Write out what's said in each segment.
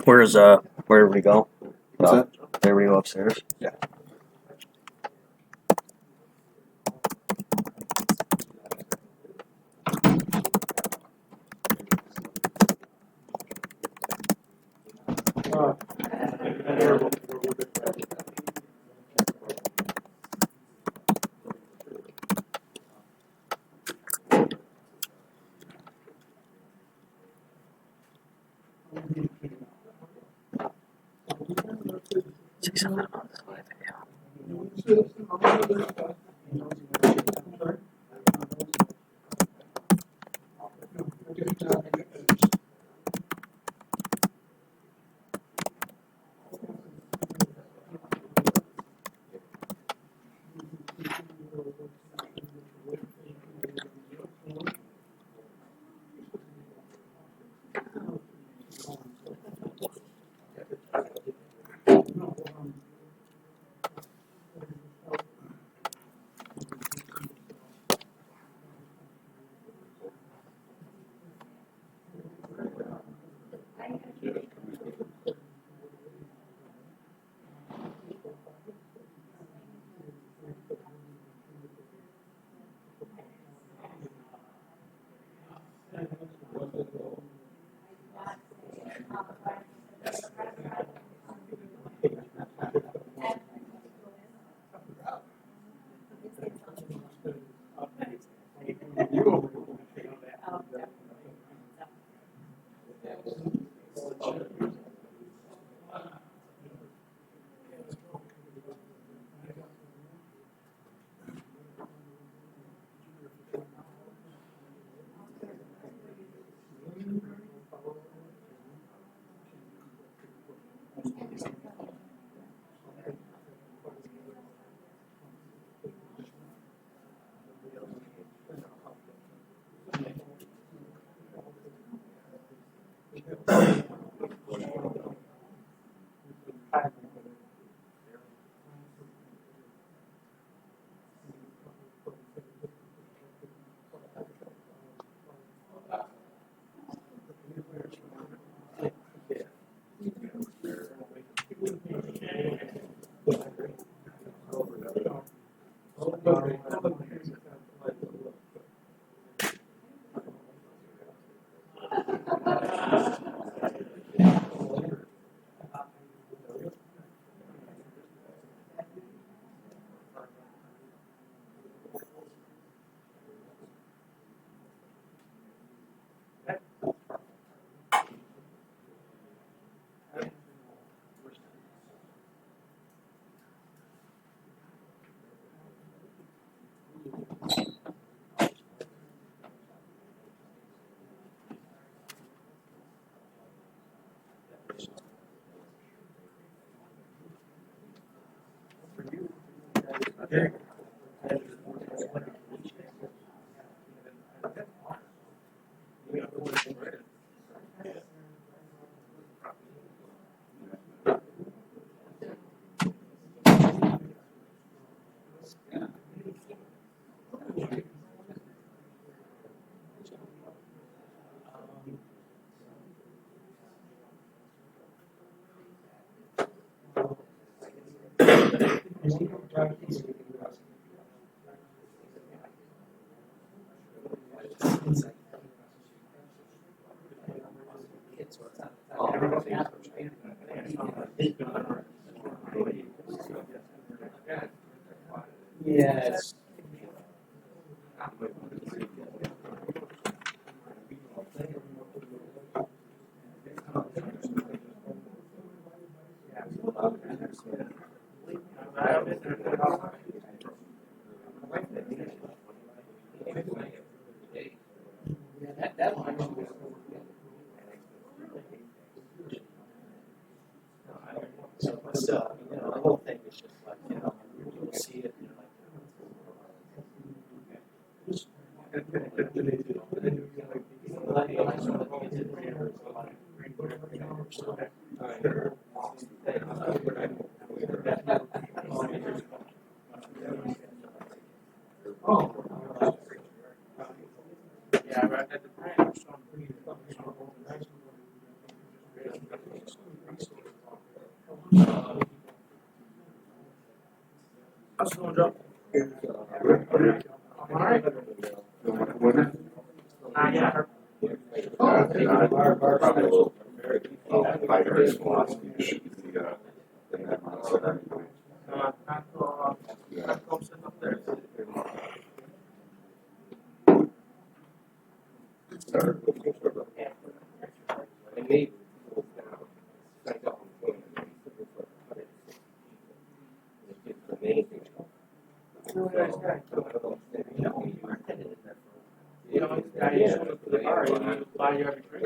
Where do we go? What's that? There we go upstairs. Yeah. Yes. The whole thing is just like, you'll see it. How's it going, Joe? All right. Yeah. I'm sitting up there. You know, this guy is showing up to the car, and you buy you every drink.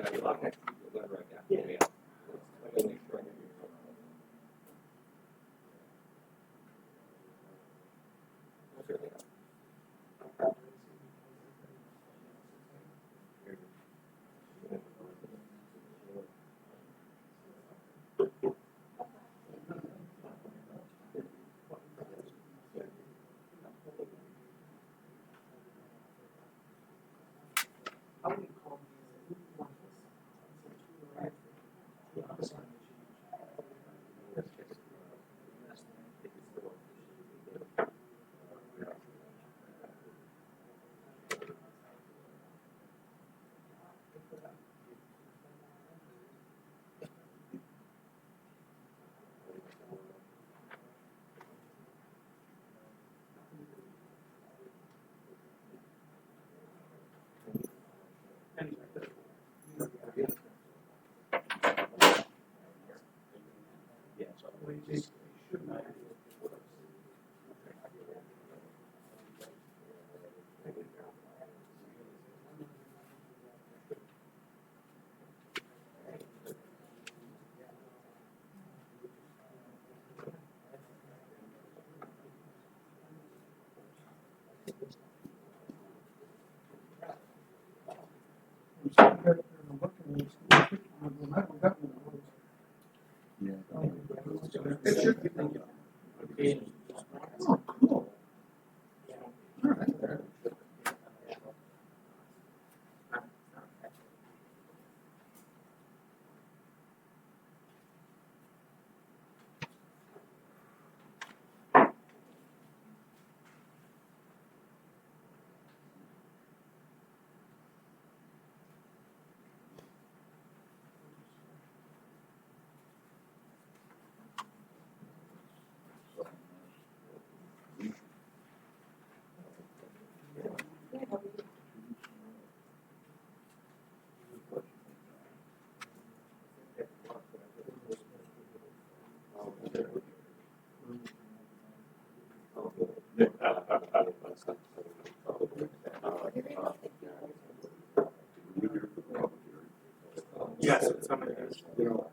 Yes, it's something. You know,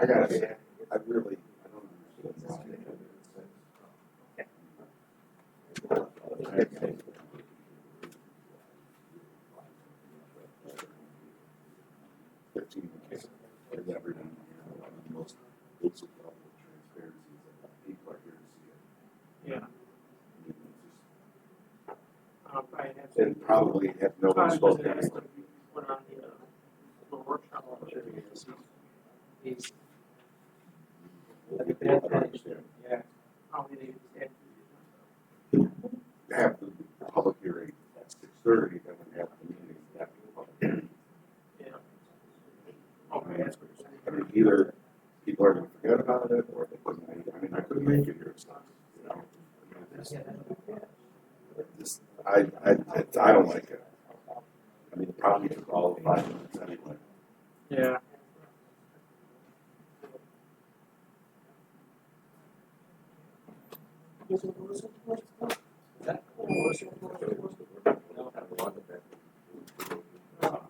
I gotta say, I don't understand. I've never done the most basic level of transparency is that people are here to see it. Yeah. I have And probably have no one spoken to it. put on the little workshop. He's Yeah. probably Have the public hearing at 6:30, then we have the meeting after the public hearing. yeah. Okay, that's what you're saying. I mean, either people are gonna forget about it, or they couldn't make it. I mean, I couldn't make it here, so, you know. I don't like it. I mean, it probably took all of 5 minutes anyway. Yeah.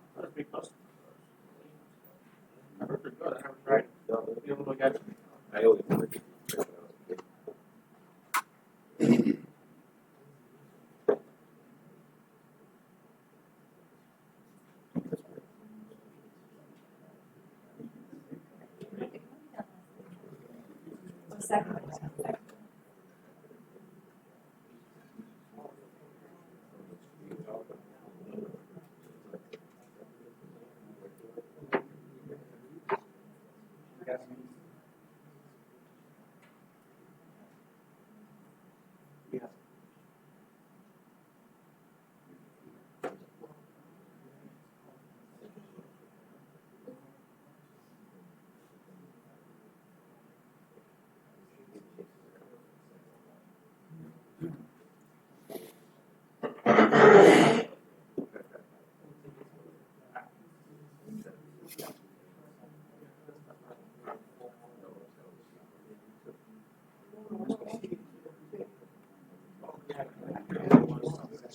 That'd be close. Pretty good. I haven't tried it. You know, look at it. I always.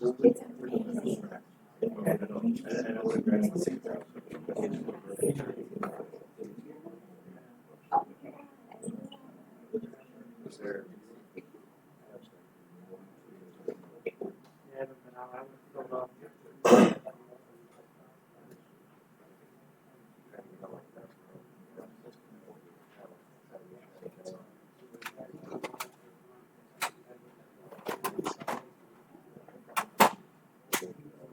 Yeah, but I would fill up.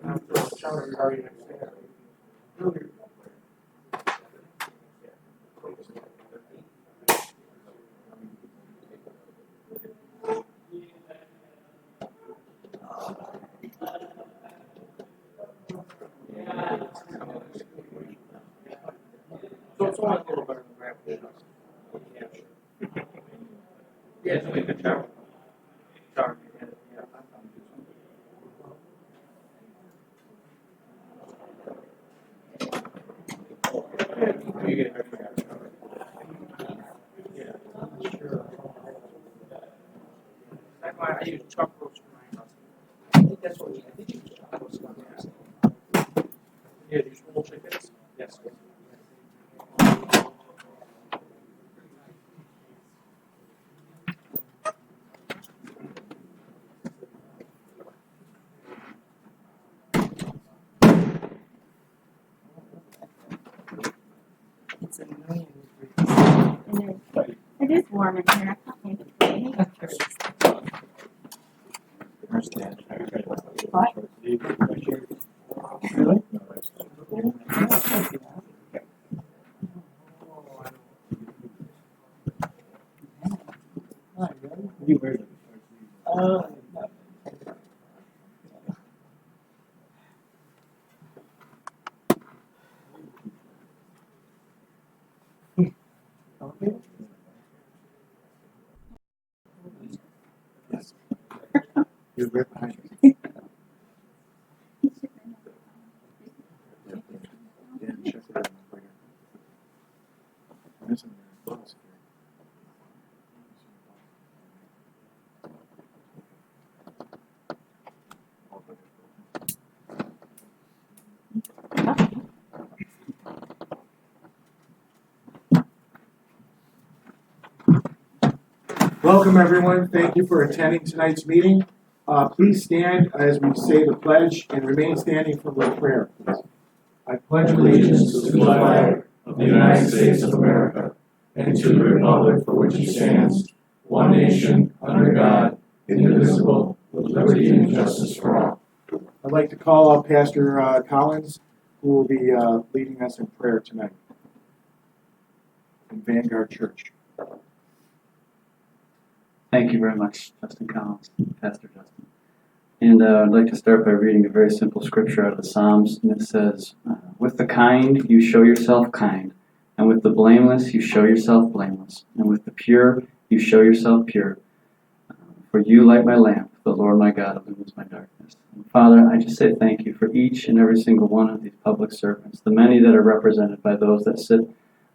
After a shower party next day. So it's only a little better than gravity. Yeah, it's only a good shower. Shower, yeah. You get it. Yeah. That's why I use Chuck Roach for my house. I think that's what I think you use Chuck Roach for my house. Yeah, these roll chickens. Yes. It's a million degrees. It is warm in here. I can't make it pretty. Really? You wear them. Okay. Yes. You're right behind me. Yeah, check it out. Missing your books here. Welcome, everyone. Thank you for attending tonight's meeting. Please stand as we say the pledge and remain standing for the prayer. Please. I pledge allegiance to the flag of the United States of America and to the republic for which it stands, one nation, under God, indivisible, with liberty and justice for all. I'd like to call up Pastor Collins, who will be leading us in prayer tonight in Vanguard Church. Thank you very much, Justin Collins, Pastor Justin. And I'd like to start by reading a very simple scripture out of the Psalms, and it says, with the kind you show yourself kind, and with the blameless you show yourself blameless, and with the pure you show yourself pure. For you light my lamp, the Lord my God illumines my darkness. And Father, I just say thank you for each and every single one of these public servants, the many that are represented by those that sit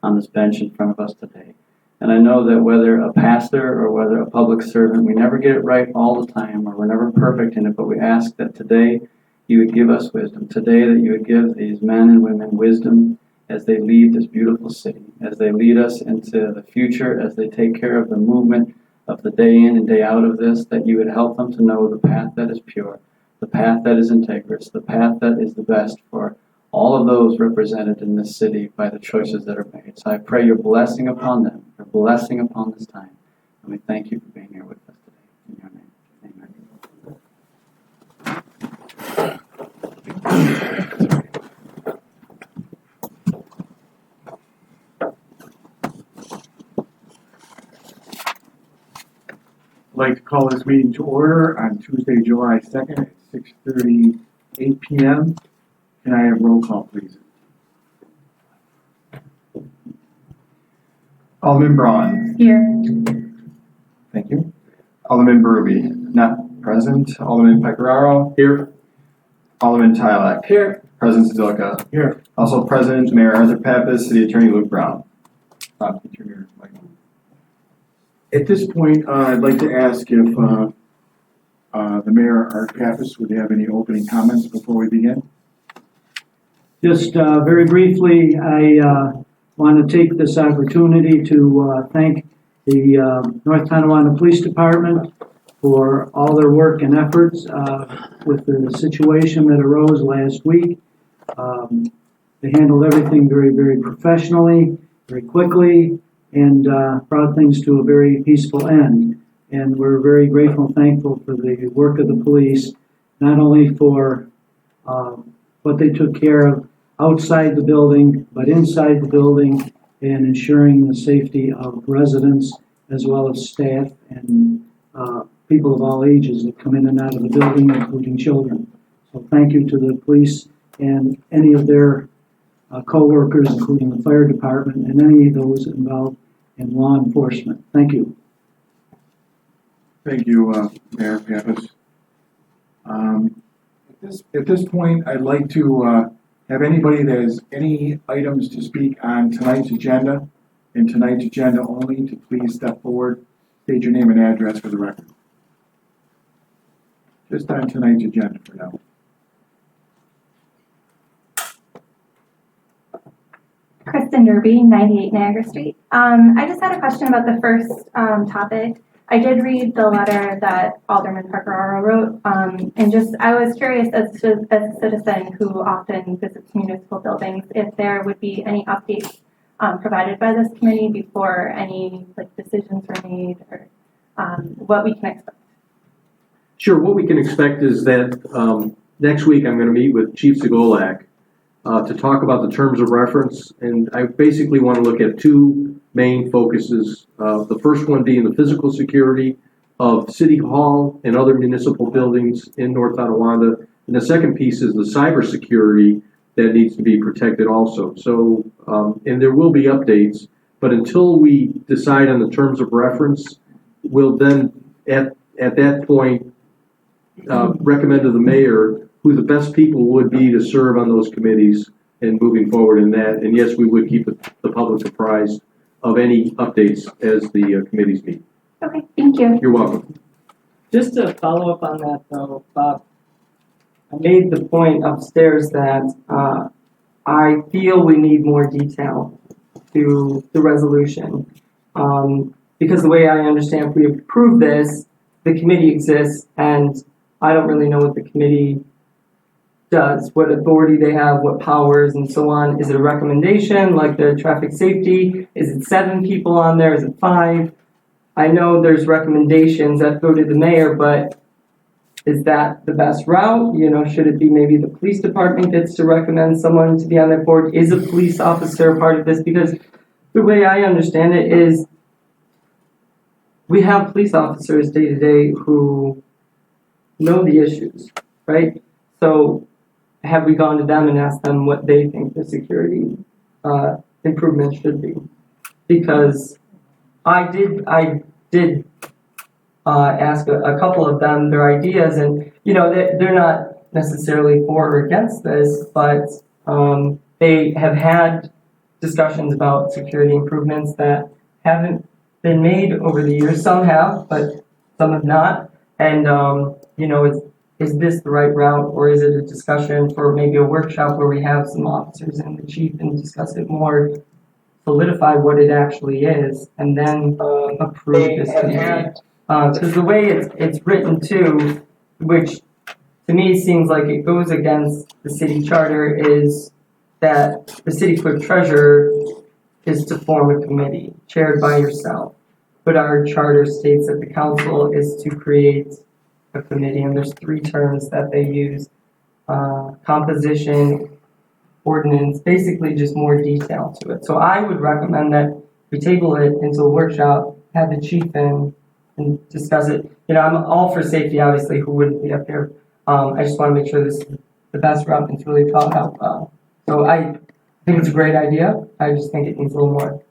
on this bench in front of us today. And I know that whether a pastor or whether a public servant, we never get it right all the time, or we're never perfect in it, but we ask that today you would give us wisdom. Today that you would give these men and women wisdom as they lead this beautiful city, as they lead us into the future, as they take care of the movement of the day in and day out of this, that you would help them to know the path that is pure, the path that is integrous, the path that is the best for all of those represented in this city by the choices that are made. So I pray your blessing upon them, your blessing upon this time. And we thank you for being here with us today. In your name, amen. I'd like to call this meeting to order on Tuesday, July 2nd at 6:38 p.m. Can I have roll call, please? Alderman Braun. Here. Thank you. Alderman Berube, not present. Alderman Pecoraro. Here. Alderman Tylek. Here. President Zilka. Here. Also present, Mayor Arthur Pappas, City Attorney Luke Brown. Can you turn your mic on? At this point, I'd like to ask if The mayor, Art Pappas, would you have any opening comments before we begin? Just very briefly, I want to take this opportunity to thank the North Tonawanda Police Department for all their work and efforts with the situation that arose last week. They handled everything very, very professionally, very quickly, and brought things to a very peaceful end. And we're very grateful and thankful for the work of the police, not only for what they took care of outside the building, but inside the building, and ensuring the safety of residents as well as staff and people of all ages that come in and out of the building, including children. So thank you to the police and any of their co-workers, including the fire department and any of those involved in law enforcement. Thank you. Thank you, Mayor Pappas. At this point, I'd like to have anybody that has any items to speak on tonight's agenda, and tonight's agenda only, to please step forward, state your name and address for the record. Just on tonight's agenda for now. Kristen Derby, 98 Niagara Street. I just had a question about the first topic. I did read the letter that Alderman Parker Oro wrote, and just I was curious as a citizen who often visits municipal buildings, if there would be any updates provided by this committee before any decisions were made, or what we can expect. Sure. What we can expect is that next week I'm going to meet with Chief Zagolak to talk about the terms of reference, and I basically want to look at two main focuses. The first one being the physical security of City Hall and other municipal buildings in North Tonawanda, and the second piece is the cybersecurity that needs to be protected also. So, and there will be updates, but until we decide on the terms of reference, we'll then at that point recommend to the mayor who the best people would be to serve on those committees and moving forward in that. And yes, we would keep the public apprised of any updates as the committees meet. Okay, thank you. You're welcome. Just to follow up on that though, Bob, I made the point upstairs that I feel we need more detail to the resolution. Because the way I understand, if we approve this, the committee exists, and I don't really know what the committee does, what authority they have, what powers, and so on. Is it a recommendation like the traffic safety? Is it 7 people on there? Is it 5? I know there's recommendations that go to the mayor, but is that the best route? You know, should it be maybe the police department gets to recommend someone to be on their board? Is a police officer part of this? Because the way I understand it is we have police officers day to day who know the issues, right? So have we gone to them and asked them what they think the security improvements should be? Because I did ask a couple of them their ideas, and you know they're not necessarily for or against this, but they have had discussions about security improvements that haven't been made over the years. Some have, but some have not. And you know, is this the right route, or is it a discussion for maybe a workshop where we have some officers and the chief and discuss it more, solidify what it actually is, and then approve this committee? Because the way it's written too, which to me seems like it goes against the city charter, is that the city clerk treasurer is to form a committee chaired by yourself. But our charter states that the council is to create a committee, and there's 3 terms that they use: composition, ordinance, basically just more detail to it. So I would recommend that we table it into a workshop, have the chief in, and discuss it. You know, I'm all for safety, obviously, who wouldn't be up here? I just want to make sure this is the best route and it's really thought out well. So I think it's a great idea. I just think it needs a little more.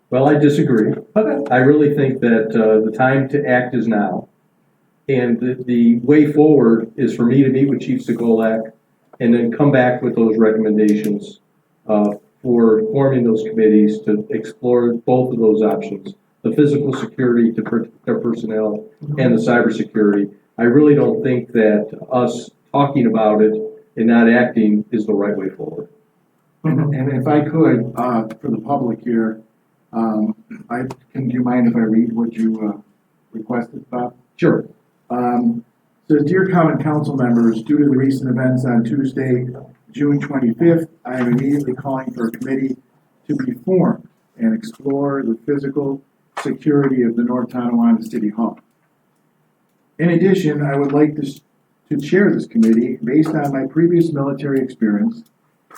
Well, I disagree. Okay. I really think that the time to act is now. And the way forward is for me to meet with Chief Zagolak and then come back with those recommendations for forming those committees to explore both of those options, the physical security to protect our personnel and the cybersecurity. I really don't think that us talking about it and not acting is the right way forward. And if I could, for the public here, do you mind if I read what you requested, Bob? Sure. Says, Dear Common Council members, due to the recent events on Tuesday, June 25th, I am immediately calling for a committee to be formed and explore the physical security of the North Tonawanda City Hall. In addition, I would like to chair this committee based on my previous military experience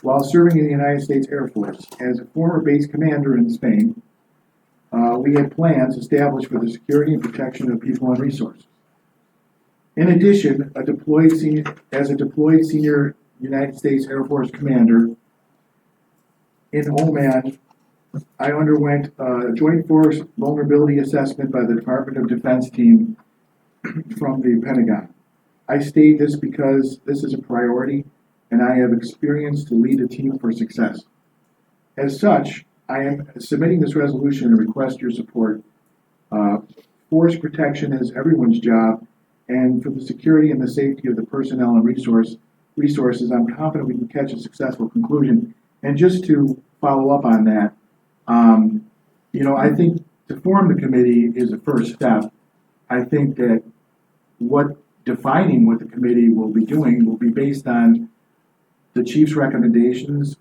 while serving in the United States Air Force. As a former base commander in Spain, we had plans established for the security and protection of people and resources. In addition, as a deployed senior United States Air Force commander in Oman, I underwent a Joint Force Vulnerability Assessment by the Department of Defense team from the Pentagon. I state this because this is a priority and I have experience to lead a team for success. As such, I am submitting this resolution and request your support. Force protection is everyone's job, and for the security and the safety of the personnel and resources, I'm confident we can catch a successful conclusion. And just to follow up on that, I think to form the committee is a first step. I think that defining what the committee will be doing will be based on the chief's recommendations,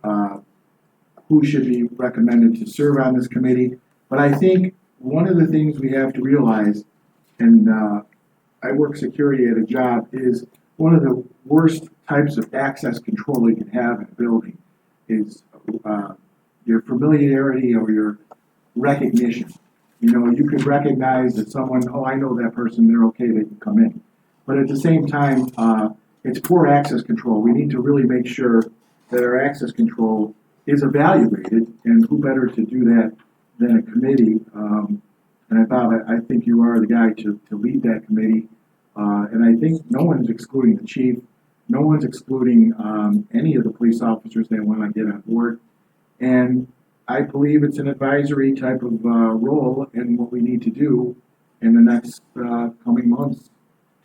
who should be recommended to serve on this committee. But I think one of the things we have to realize, and I work security at a job, is one of the worst types of access control you can have in a building is your familiarity or your recognition. You could recognize that someone, oh, I know that person, they're okay, they can come in. But at the same time, it's poor access control. We need to really make sure that our access control is evaluated, and who better to do that than a committee? And I think you are the guy to lead that committee. And I think no one's excluding the chief. No one's excluding any of the police officers that want to get on board. And I believe it's an advisory type of role in what we need to do in the next coming months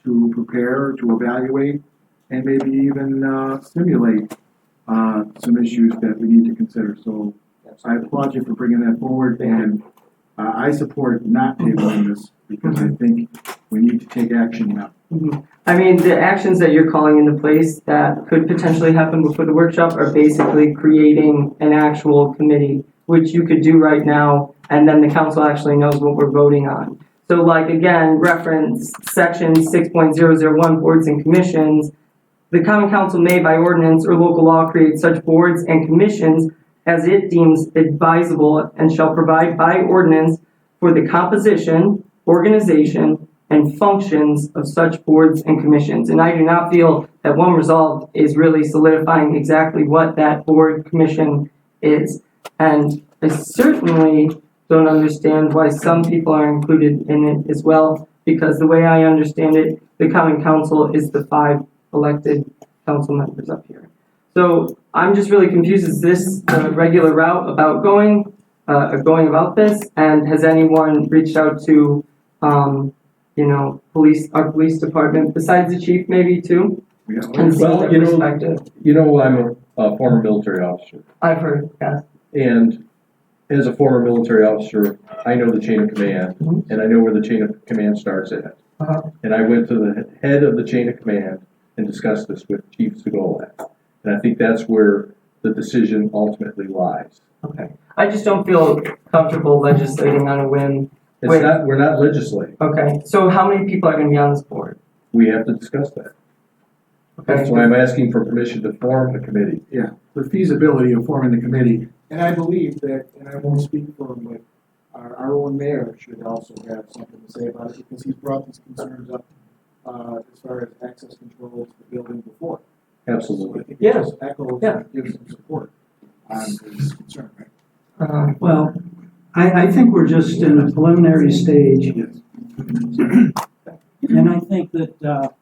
to prepare, to evaluate, and maybe even simulate some issues that we need to consider. So I applaud you for bringing that forward, and I support not tabling this because I think we need to take action now. Mm-hmm. I mean, the actions that you're calling into place that could potentially happen before the workshop are basically creating an actual committee, which you could do right now, and then the council actually knows what we're voting on. So like, again, reference section 6.001, boards and commissions. The common council may by ordinance or local law create such boards and commissions as it deems advisable and shall provide by ordinance for the composition, organization, and functions of such boards and commissions. And I do not feel that one resolve is really solidifying exactly what that board commission is. And I certainly don't understand why some people are included in it as well, because the way I understand it, the common council is the 5 elected council members up here. So I'm just really confused. Is this the regular route about going about this? And has anyone reached out to, our police department besides the chief, maybe too? Yeah. And see Well, their perspective? I'm a former military officer. I've heard, yes. And as a former military officer, I know the chain of command, and I know where the chain of command starts at. Uh-huh. And I went to the head of the chain of command and discussed this with Chief Segolak. And I think that's where the decision ultimately lies. Okay. I just don't feel comfortable legislating on a whim. We're not legislating. Okay. So how many people are going to be on this board? We have to discuss that. Okay. That's why I'm asking for permission to form a committee. Yeah, the feasibility of forming the committee. And I believe that, and I won't speak for him, but our own mayor should also have something to say about it because he's brought these concerns up as far as access control to the building before. Absolutely. So I think it just echoes and gives some support on his concern, right? Well, I think we're just in a preliminary stage. Yes. And I think that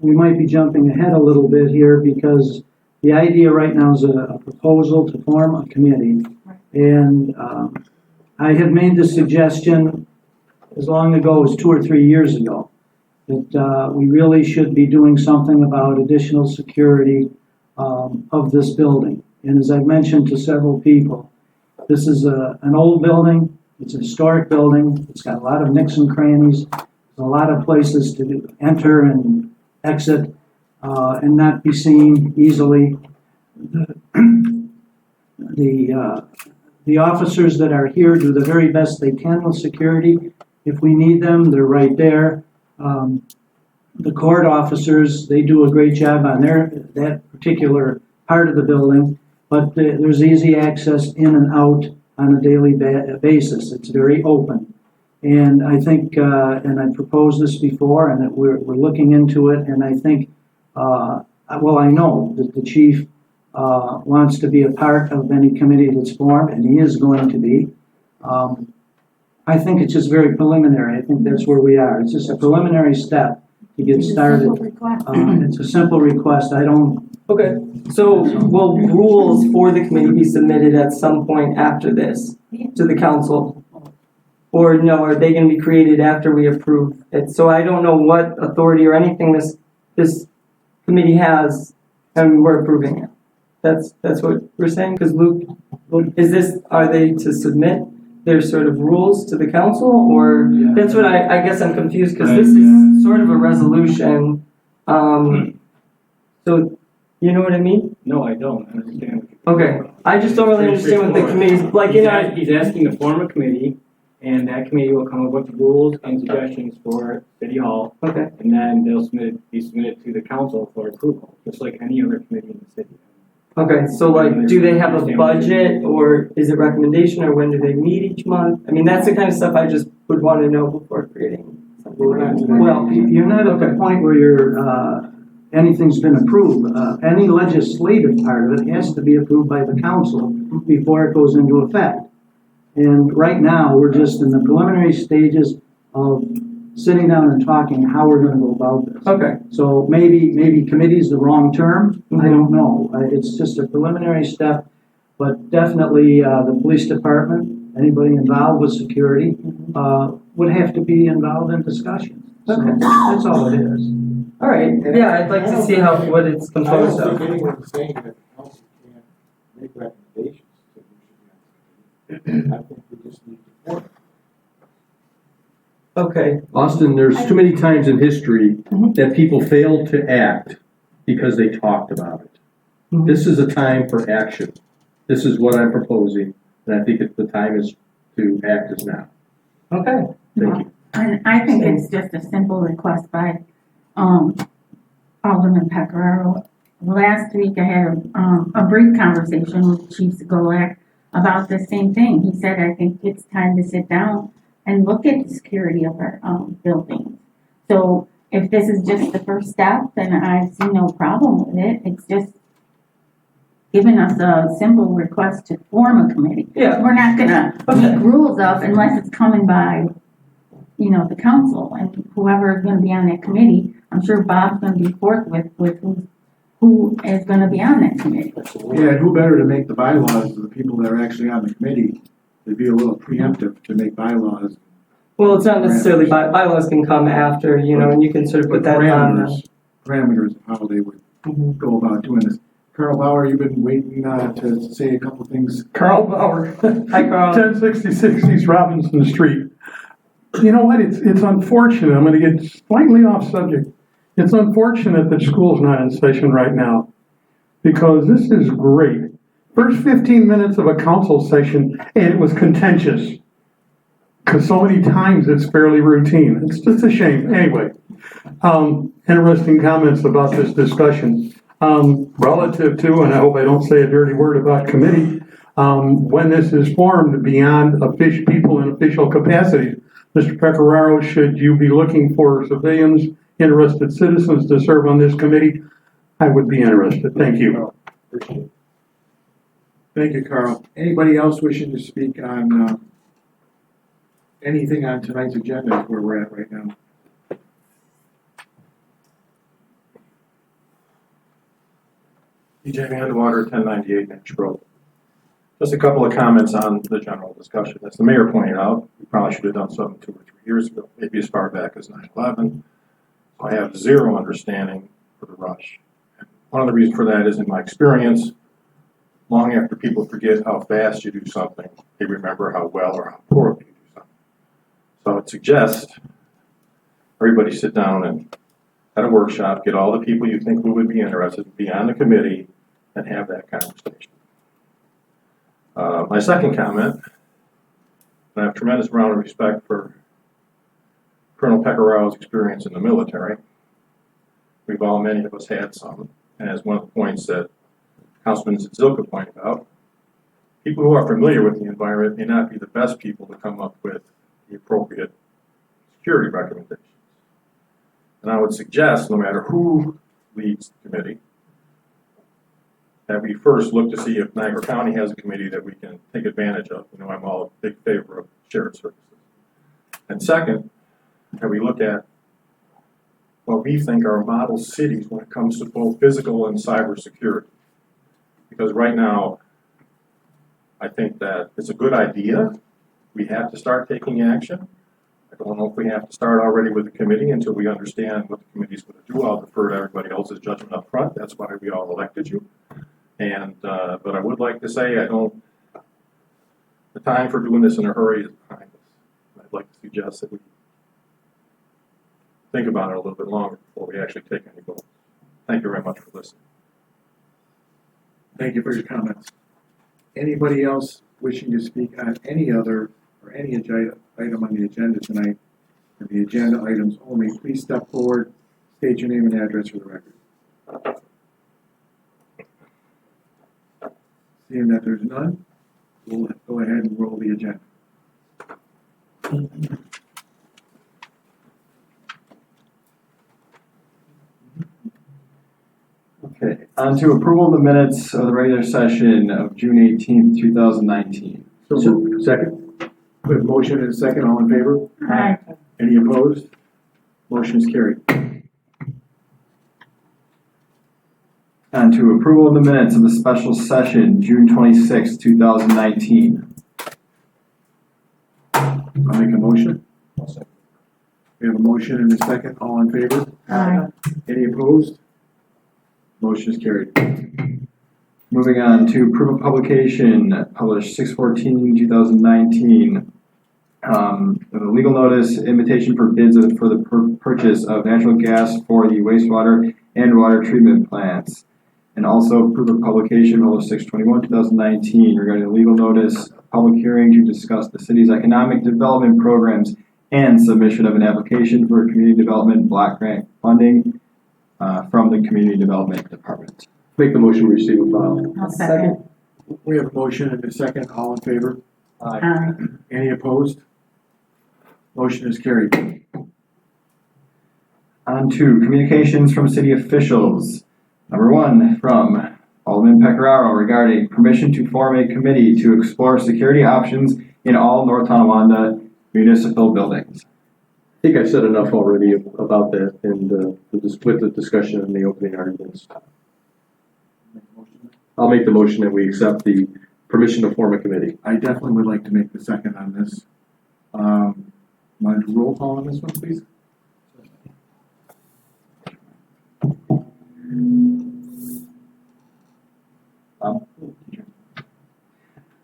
we might be jumping ahead a little bit here because the idea right now is a proposal to form a committee. And I had made the suggestion as long ago as 2 or 3 years ago. that we really should be doing something about additional security of this building. And as I've mentioned to several people, this is an old building, it's a historic building, it's got a lot of nooks and crannies, there's a lot of places to enter and exit and not be seen easily. The officers that are here do the very best they can with security. If we need them, they're right there. The court officers, they do a great job on that particular part of the building, but there's easy access in and out on a daily basis. It's very open. And I think, and I proposed this before, and we're looking into it, and I think, well, I know that the chief wants to be a part of any committee that's formed, and he is going to be. I think it's just very preliminary. I think that's where we are. It's just a preliminary step to get started. It's a simple request. I don't. Okay, so will rules for the committee be submitted at some point after this to the council? Or no, are they gonna be created after we approve it? So I don't know what authority or anything this committee has, and we're approving it. That's what we're saying, because Luke, are they to submit their sort of rules to the council, or, that's what I guess I'm confused, because this is sort of a resolution, so, you know what I mean? No, I don't understand. Okay, I just don't really understand what the committee's, like, you know. He's asking to form a committee, and that committee will come up with rules and suggestions for City Hall. Okay. And then they'll be submitted to the council for approval, just like any other committee in the city. Okay, so like, do they have a budget, or is it recommendation, or when do they meet each month? I mean, that's the kind of stuff I just would want to know before creating something. Well, you're not at the point where anything's been approved. Any legislative part of it has to be approved by the council before it goes into effect. And right now, we're just in the preliminary stages of sitting down and talking how we're gonna go about this. Okay. So maybe committee's the wrong term, I don't know. It's just a preliminary step, but definitely, the police department, anybody involved with security, would have to be involved in discussions. So that's all it is. All right, yeah, I'd like to see what it's composed I don't of. think anyone's saying that the council can't make recommendations to who should be on the committee. I think we just need to form it. Okay. Austin, there's too many times in history that people failed to act because they talked about it. This is a time for action. This is what I'm proposing, and I think the time is to act is now. Okay. Thank you. And I think it's just a simple request by Alderman Pecoraro. Last week I had a brief conversation with Chief Zagolak about the same thing. He said, I think it's time to sit down and look at the security of our buildings. So if this is just the first step, then I see no problem with it. It's just giving us a simple request to form a committee. Yeah. We're not gonna make rules up unless it's coming by, the council and whoever is gonna be on that committee. I'm sure Bob's gonna be forthwith with who is gonna be on that committee. Yeah, and who better to make the bylaws than the people that are actually on the committee? It'd be a little preemptive to make bylaws. Well, it's not necessarily bylaws can come after, and you can sort of put that on. Parameters of how they would go about doing this. Carl Bauer, you've been waiting to say a couple things. Carl Bauer. Hi, Carl. 1066 East Robinson Street. You know what? It's unfortunate. I'm going to get slightly off subject. It's unfortunate that school's not in session right now, because this is great. First 15 minutes of a council session, and it was contentious, because so many times it's fairly routine. It's just a shame. Anyway, interesting comments about this discussion. Relative to, and I hope I don't say a dirty word about committee, when this is formed beyond people in official capacity, Mr. Pecoraro, should you be looking for civilians, interested citizens to serve on this committee, I would be interested. Thank you. Appreciate it. Thank you, Carl. Anybody else wishing to speak on anything on tonight's agenda where we're at right now? EJ Vandewater, 1098 Nash Road. Just a couple of comments on the general discussion. As the mayor pointed out, we probably should have done something 2 or 3 years ago, maybe as far back as 9/11. I have zero understanding for the rush. One of the reasons for that is, in my experience, long after people forget how fast you do something, they remember how well or how poorly you do something. So I would suggest everybody sit down and at a workshop, get all the people you think who would be interested, be on the committee, and have that conversation. My second comment, I have tremendous amount of respect for Colonel Pecoraro's experience in the military. Many of us had some, and as one of the points that Councilman Zilka pointed out, people who are familiar with the environment may not be the best people to come up with the appropriate security recommendations. And I would suggest, no matter who leads the committee, that we first look to see if Niagara County has a committee that we can take advantage of. You know, I'm all a big favor of shared services. And second, that we look at what we think are model cities when it comes to both physical and cyber security. Because right now, I think that it's a good idea. We have to start taking action. I don't know if we have to start already with the committee until we understand what the committee's going to do. I'll defer to everybody else's judgment up front. That's why we all elected you. And but I would like to say the time for doing this in a hurry is behind us. I'd like to suggest that we think about it a little bit longer before we actually take any votes. Thank you very much for listening. Thank you for your comments. Anybody else wishing to speak on any other or any item on the agenda tonight, or the agenda items only, please step forward, state your name and address for the record. Seeing that there's none, we'll go ahead and roll the agenda. Okay, on to approval of the minutes of the regular session of June 18th, 2019. Second. We have a motion and a second, all in favor? Aye. Any opposed? Motion is carried. On to approval of the minutes of the special session, June 26th, 2019. I'll make a motion. We have a motion and a second, all in favor? Aye. Any opposed? Motion is carried. Moving on to approve of publication, published 6/14/2019. The legal notice, invitation for bids for the purchase of natural gas for the wastewater and water treatment plants. And also approve of publication, published 6/21/2019, regarding the legal notice, public hearing to discuss the city's economic development programs and submission of an application for community development block grant funding from the Community Development Department. Make the motion, receive and file. I'll second. We have a motion and a second, all in favor? Aye. Any opposed? Motion is carried. On to communications from city officials. Number one, from Alderman Pecoraro regarding permission to form a committee to explore security options in all North Tonawanda municipal buildings. I think I said enough already about that and with the discussion and the opening arguments. I'll make the motion that we accept the permission to form a committee. I definitely would like to make the second on this. Want to do roll call on this one, please?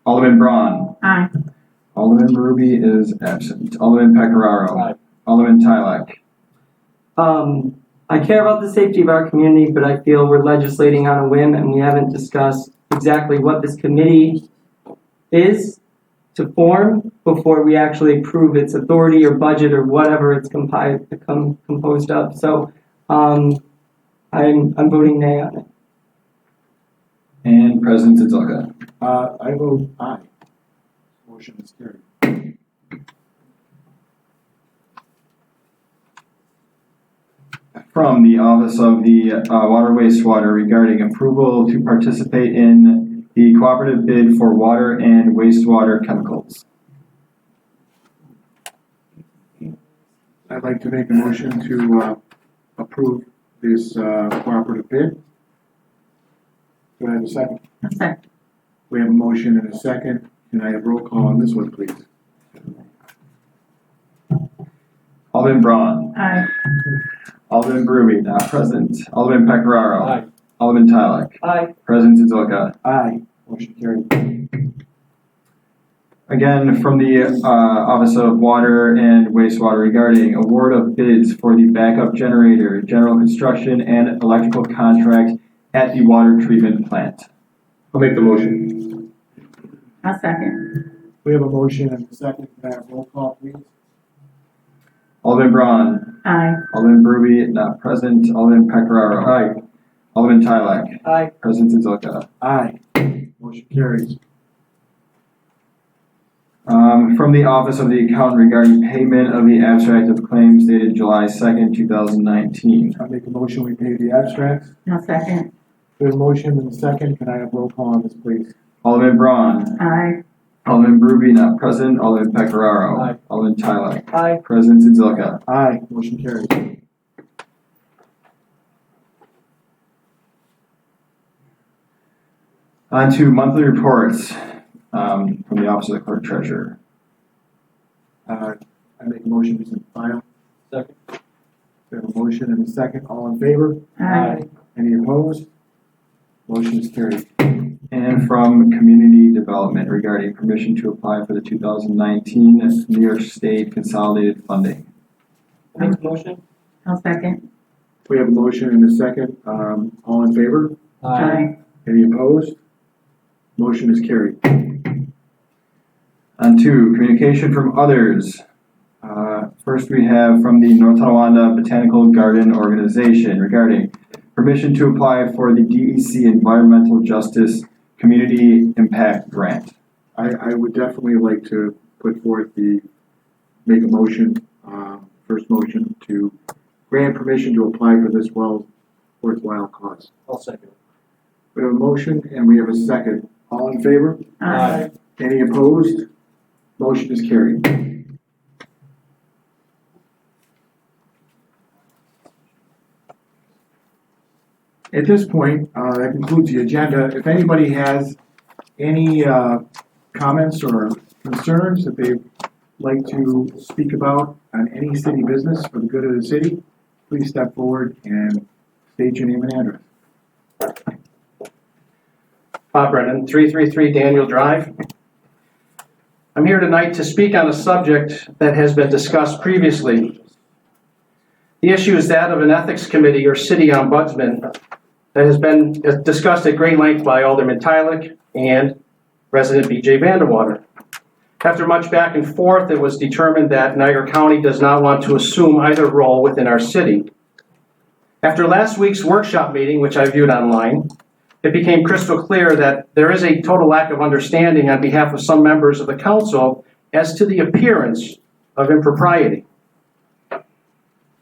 Alderman Braun. Aye. Alderman Ruby is absent. Alderman Pecoraro. Aye. Alderman Tylek. I care about the safety of our community, but I feel we're legislating on a whim and we haven't discussed exactly what this committee is to form before we actually approve its authority or budget or whatever it's composed of. So, I'm voting nay on it. And President Zilka. I vote aye. Motion is carried. From the Office of the Water Wastewater regarding approval to participate in the cooperative bid for water and wastewater chemicals. I'd like to make a motion to approve this cooperative bid. Do I have a second? A second. We have a motion and a second. Can I have roll call on this one, please? Alderman Braun. Aye. Alderman Brumey, not present. Alderman Pecoraro. Aye. Alderman Tyler. Aye. President Zilka. Aye. Motion carried. Again, from the Office of Water and Wastewater regarding award of bids for the backup generator, general construction, and electrical contract at the water treatment plant. I'll make the motion. I'll second. We have a motion and a second. Can I have roll call, please? Alderman Braun. Aye. Alderman Brumey, not present. Alderman Pecoraro. Aye. Alderman Tyler. Aye. President Zilka. Aye. Motion carries. From the Office of the Accountant regarding payment of the abstract of claims dated July 2nd, 2019. I make a motion, we pay the abstracts. I'll second. We have a motion and a second. Can I have roll call on this, please? Alderman Braun. Aye. Alderman Brumey, not present. Alderman Pecoraro. Aye. Alderman Tyler. Aye. President Zilka. Aye. Motion carries. On to monthly reports from the Office of the Clerk Treasurer. I make a motion, we send file. Second. We have a motion and a second. All in favor? Aye. Any opposed? Motion is carried. And from Community Development regarding permission to apply for the 2019 New York State Consolidated Funding. Make the motion? I'll second. We have a motion and a second. All in favor? Aye. Any opposed? Motion is carried. On to communication from others. First, we have from the North Tonawanda Botanical Garden Organization regarding permission to apply for the DEC Environmental Justice Community Impact Grant. I would definitely like to put forth make a motion, first motion to grant permission to apply for this worthwhile cause. I'll second. We have a motion and we have a second. All in favor? Aye. Any opposed? Motion is carried. At this point, that concludes the agenda. If anybody has any comments or concerns that they'd like to speak about on any city business for the good of the city, please step forward and state your name and address. Bob Brennan, 333 Daniel Drive. I'm here tonight to speak on a subject that has been discussed previously. The issue is that of an ethics committee or city ombudsman that has been discussed at great length by Alderman Tyler and resident BJ Vanderwater. After much back and forth, it was determined that Niagara County does not want to assume either role within our city. After last week's workshop meeting, which I viewed online, it became crystal clear that there is a total lack of understanding on behalf of some members of the council as to the appearance of impropriety.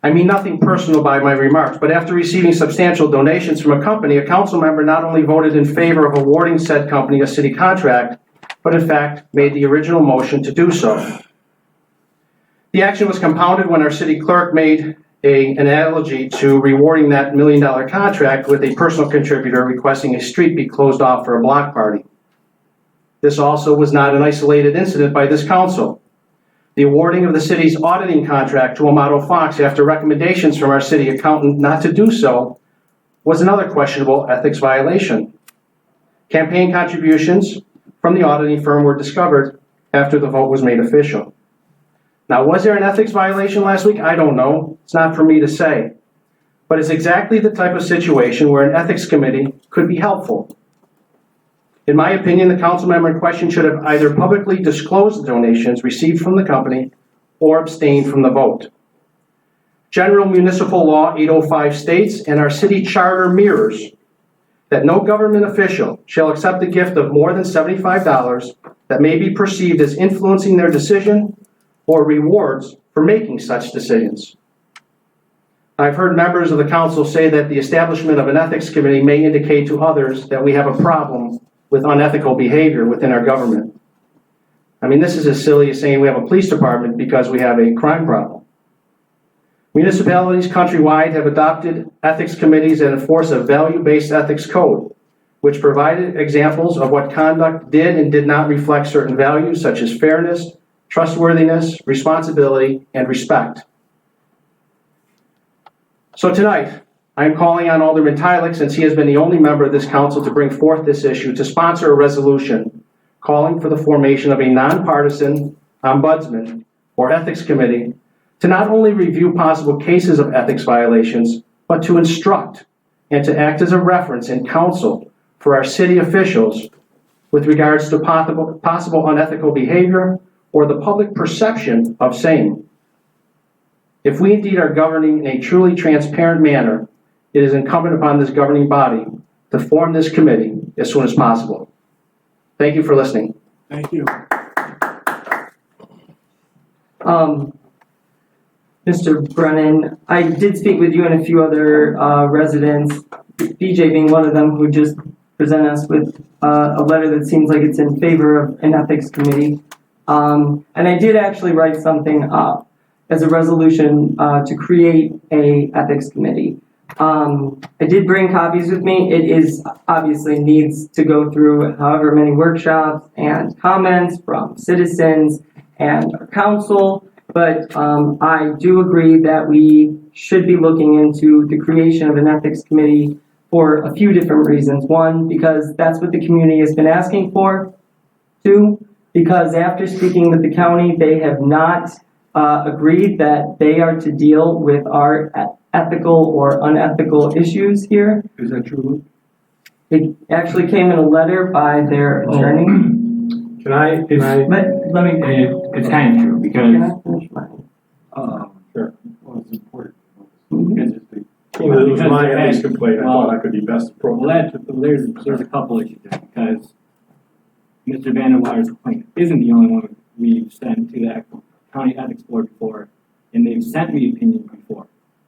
I mean nothing personal by my remarks, but after receiving substantial donations from a company, a council member not only voted in favor of awarding said company a city contract, but in fact made the original motion to do so. The action was compounded when our city clerk made an analogy to rewarding that $1 million contract with a personal contributor requesting a street be closed off for a block party. This also was not an isolated incident by this council. The awarding of the city's auditing contract to Amato Fox after recommendations from our city accountant not to do so was another questionable ethics violation. Campaign contributions from the auditing firm were discovered after the vote was made official. Now, was there an ethics violation last week? I don't know. It's not for me to say. But it's exactly the type of situation where an ethics committee could be helpful. In my opinion, the council member in question should have either publicly disclosed the donations received from the company or abstained from the vote. General Municipal Law 805 states, and our city charter mirrors, that no government official shall accept a gift of more than $75 that may be perceived as influencing their decision or rewards for making such decisions. I've heard members of the council say that the establishment of an ethics committee may indicate to others that we have a problem with unethical behavior within our government. I mean, this is as silly as saying we have a police department because we have a crime problem. Municipalities countrywide have adopted ethics committees that enforce a value-based ethics code, which provided examples of what conduct did and did not reflect certain values such as fairness, trustworthiness, responsibility, and respect. So tonight, I am calling on Alderman Tyler, since he has been the only member of this council to bring forth this issue, to sponsor a resolution calling for the formation of a nonpartisan ombudsman or ethics committee to not only review possible cases of ethics violations, but to instruct and to act as a reference and counsel for our city officials with regards to possible unethical behavior or the public perception of same. If we indeed are governing in a truly transparent manner, it is incumbent upon this governing body to form this committee as soon as possible. Thank you for listening. Thank you. Mr. Brennan, I did speak with you and a few other residents, BJ being one of them, who just presented us with a letter that seems like it's in favor of an ethics committee. And I did actually write something up as a resolution to create a ethics committee. I did bring copies with me. It is obviously needs to go through however many workshops and comments from citizens and our council, but I do agree that we should be looking into the creation of an ethics committee for a few different reasons. One, because that's what the community has been asking for. Two, because after speaking with the county, they have not agreed that they are to deal with our ethical or unethical issues here. Is that true? It actually came in a letter by their attorney. Can I, let me, it's kind of true, because. Can I finish mine? Sure. Well, it's important. It was my ethics complaint, I thought I could be best appropriate. There's a couple issues there, because Mr. Vanderwater's complaint isn't the only one we've sent to the county ethics board before, and they've sent me opinions before.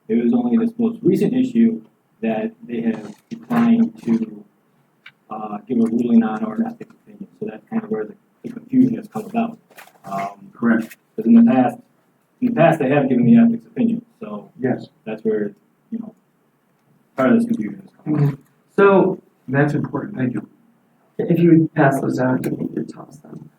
It was only this most recent issue that they have declined to give a ruling on or an ethics opinion, so that's kind of where the confusion has come about. Correct. Because in the past they have given the ethics opinion, so Yes. that's where, part of this confusion is coming from. So, That's important. Thank you. if you would pass those out, give me your toss them.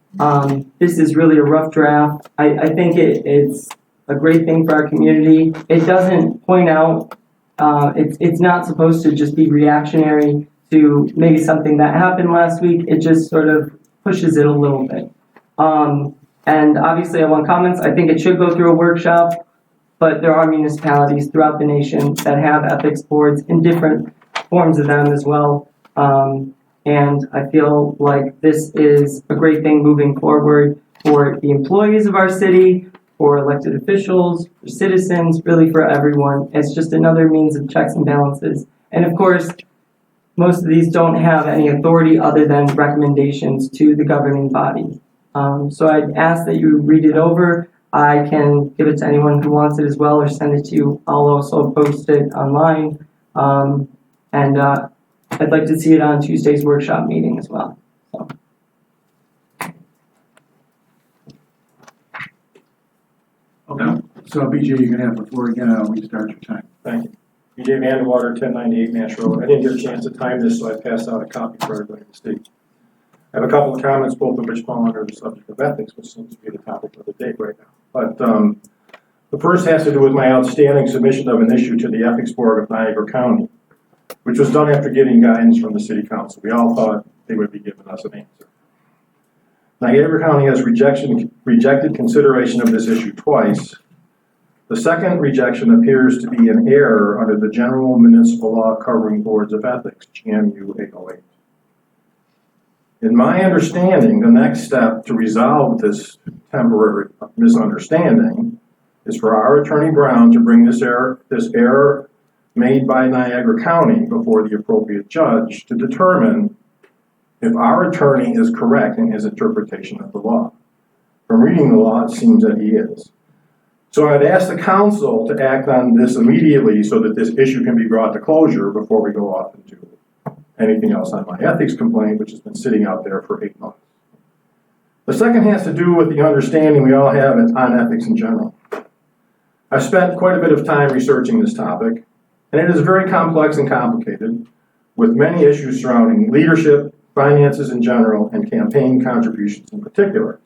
This is really a rough draft. I think it's a great thing for our community. It doesn't point out, it's not supposed to just be reactionary to maybe something that happened last week. It just sort of pushes it a little bit. And obviously I want comments. I think it should go through a workshop, but there are municipalities throughout the nation that have ethics boards in different forms of them as well. And I feel like this is a great thing moving forward for the employees of our city, for elected officials, for citizens, really for everyone. It's just another means of checks and balances. And of course, most of these don't have any authority other than recommendations to the governing body. So I'd ask that you read it over. I can give it to anyone who wants it as well, or send it to you. I'll also post it online. And I'd like to see it on Tuesday's workshop meeting as well. So. Okay. So BJ, you can have the floor again, and I'll restart your time. Thank you. BJ Vanderwater, 1098 Nash Road. I didn't get a chance to time this, so I passed out a copy for everybody to see. I have a couple of comments, both of which fall under the subject of ethics, which seems to be the topic of the day right now. But the first has to do with my outstanding submission of an issue to the Ethics Board of Niagara County, which was done after getting guidance from the City Council. We all thought they would be giving us an answer. Niagara County has rejected consideration of this issue twice. The second rejection appears to be an error under the General Municipal Law Covering Boards of Ethics, GMU 808. In my understanding, the next step to resolve this temporary misunderstanding is for our Attorney Brown to bring this error made by Niagara County before the appropriate judge to determine if our attorney is correct in his interpretation of the law. From reading the law, it seems that he is. So I'd ask the council to act on this immediately so that this issue can be brought to closure before we go off into anything else on my ethics complaint, which has been sitting out there for 8 months. The second has to do with the understanding we all have on ethics in general. I've spent quite a bit of time researching this topic, and it is very complex and complicated, with many issues surrounding leadership, finances in general, and campaign contributions in particular.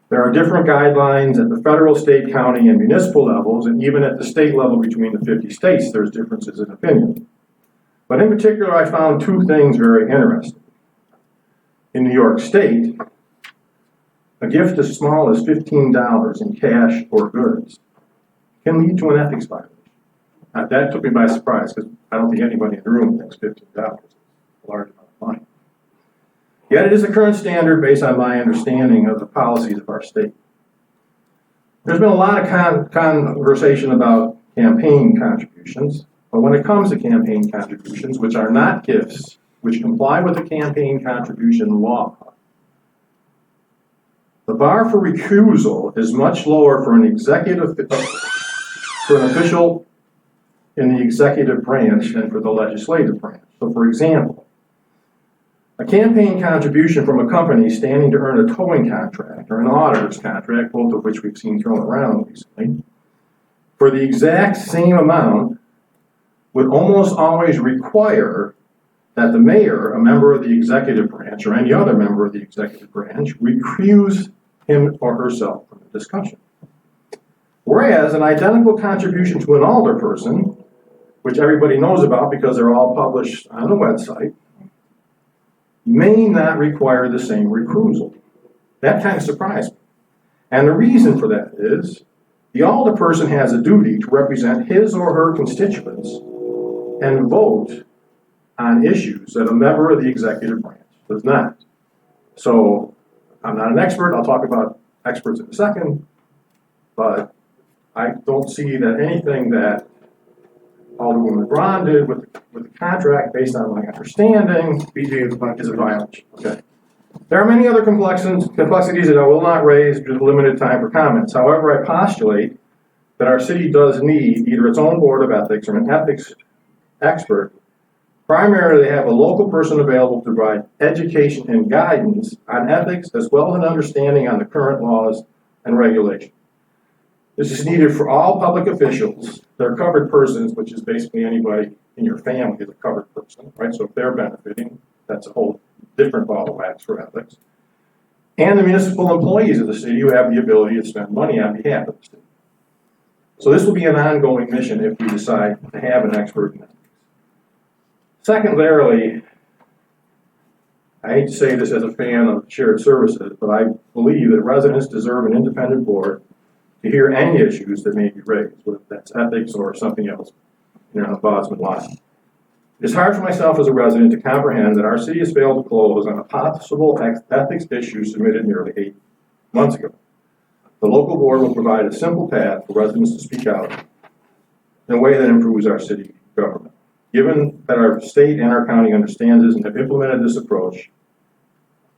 There are different guidelines at the federal, state, county, and municipal levels, and even at the state level between the 50 states, there's differences in opinion. But in particular, I found two things very interesting. In New York State, a gift as small as $15 in cash or goods can lead to an ethics violation. Now, that took me by surprise because I don't think anybody in the room thinks $15 is a large amount of money. Yet it is the current standard based on my understanding of the policies of our state. There's been a lot of conversation about campaign contributions, but when it comes to campaign contributions, which are not gifts, which comply with the campaign contribution law, the bar for recusal is much lower for an official in the executive branch than for the legislative branch. So for example, a campaign contribution from a company standing to earn a towing contract or an auditor's contract, both of which we've seen thrown around recently, for the exact same amount would almost always require that the mayor, a member of the executive branch, or any other member of the executive branch, recuse him or herself from the discussion. Whereas an identical contribution to an alderperson, which everybody knows about because they're all published on the website, may not require the same recusal. That kind of surprised me. And the reason for that is the alderperson has a duty to represent his or her constituents and vote on issues that a member of the executive branch does not. So I'm not an expert. I'll talk about experts in a second, but I don't see that anything that Alderwoman Braun did with the contract, based on my understanding, is a violation. Okay. There are many other complexities that I will not raise due to limited time for comments. However, I postulate that our city does need either its own board of ethics or an ethics expert. Primarily, they have a local person available to provide education and guidance on ethics, as well as an understanding on the current laws and regulations. This is needed for all public officials. They're covered persons, which is basically anybody in your family is a covered person, right? So if they're benefiting, that's a whole different ball of wax for ethics. And the municipal employees of the city who have the ability to spend money on behalf of the city. So this will be an ongoing mission if we decide to have an expert in ethics. Secondarily, I hate to say this as a fan of shared services, but I believe that residents deserve an independent board to hear any issues that may be raised, whether that's ethics or something else, on the ombudsman line. It's hard for myself as a resident to comprehend that our city has failed to close on a possible ethics issue submitted nearly 8 months ago. The local board will provide a simple path for residents to speak out in a way that improves our city government. Given that our state and our county understands this and have implemented this approach,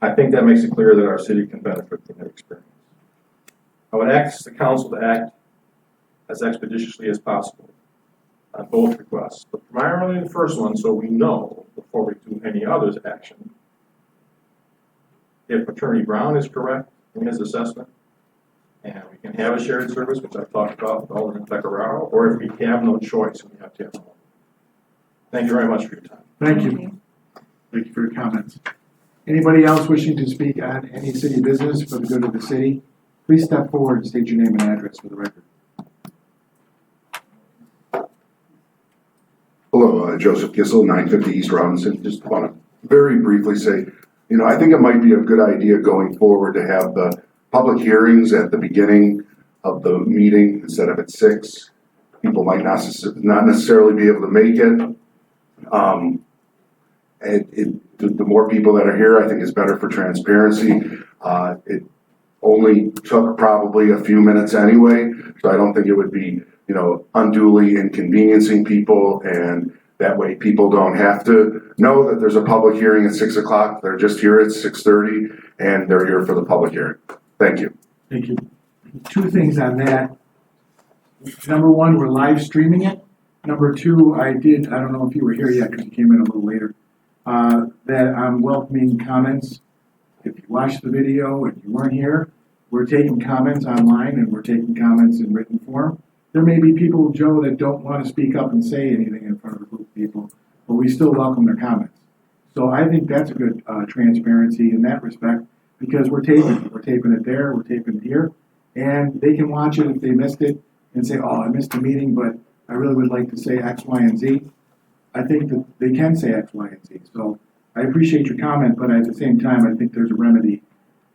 I think that makes it clear that our city can benefit from that experience. I would ask the council to act as expeditiously as possible on both requests, but primarily the first one, so we know before we do any others action if Attorney Brown is correct in his assessment, and we can have a shared service, which I've talked about with Alderman Pecoraro, or if we have no choice and we have to have one. Thank you very much for your time. Thank you. Thank you for your comments. Anybody else wishing to speak on any city business for the good of the city? Please step forward and state your name and address for the record. Hello, Joseph Kissel, 950 East Robinson. Just want to very briefly say, I think it might be a good idea going forward to have the public hearings at the beginning of the meeting instead of at 6. People might not necessarily be able to make it. The more people that are here, I think is better for transparency. It only took probably a few minutes anyway, so I don't think it would be, unduly inconveniencing people, and that way people don't have to know that there's a public hearing at 6 o'clock. They're just here at 6:30, and they're here for the public hearing. Thank you. Thank you. 2 things on that. Number 1, we're live streaming it. Number 2, I don't know if you were here yet because you came in a little later, that I'm welcoming comments. If you watched the video and you weren't here, we're taking comments online and we're taking comments in written form. There may be people, Joe, that don't want to speak up and say anything in front of a group of people, but we still welcome their comments. So I think that's a good transparency in that respect. because we're taping it there, we're taping it here, and they can watch it if they missed it and say, oh, I missed the meeting, but I really would like to say X, Y, and Z. I think that they can say X, Y, and Z. So I appreciate your comment, but at the same time, I think there's a remedy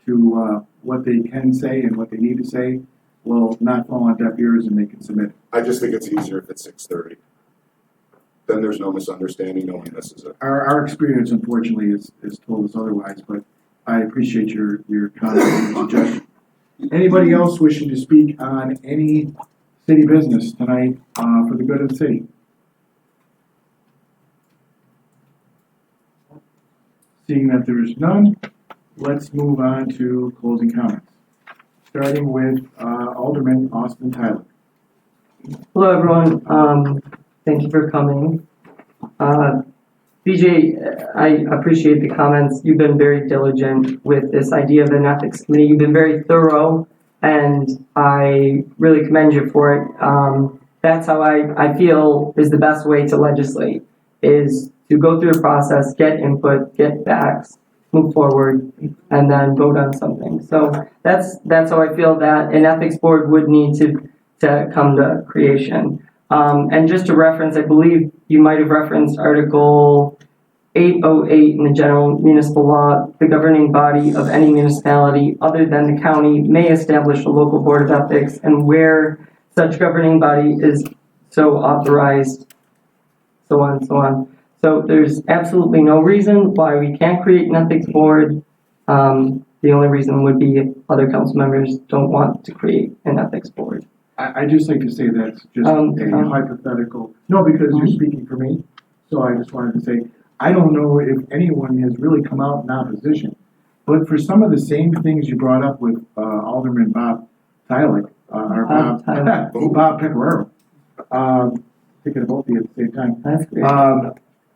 to what they can say and what they need to say will not fall on deaf ears and they can submit. I just think it's easier if it's 6:30. Then there's no misunderstanding, no one misses it. Our experience, unfortunately, is told us otherwise, but I appreciate your comment and suggestion. Anybody else wishing to speak on any city business tonight for the good of the city? Seeing that there's none, let's move on to closing comments. Starting with Alderman Austin Tyler. Hello, everyone. Thank you for coming. BJ, I appreciate the comments. You've been very diligent with this idea of an ethics committee. You've been very thorough, and I really commend you for it. That's how I feel is the best way to legislate, is to go through the process, get input, get facts, move forward, and then vote on something. So that's how I feel that an ethics board would need to come to creation. And just to reference, I believe you might have referenced Article 808 in the General Municipal Law. The governing body of any municipality other than the county may establish a local board of ethics, and where such governing body is so authorized, so on and so on. So there's absolutely no reason why we can't create an ethics board. The only reason would be if other council members don't want to create an ethics board. I just like to say that's just a hypothetical. No, because you're speaking for me. So I just wanted to say, I don't know if anyone has really come out in opposition, but for some of the same things you brought up with Alderman Bob Tyler, or Bob Pecoraro, thinking of both of you at the same time. That's great.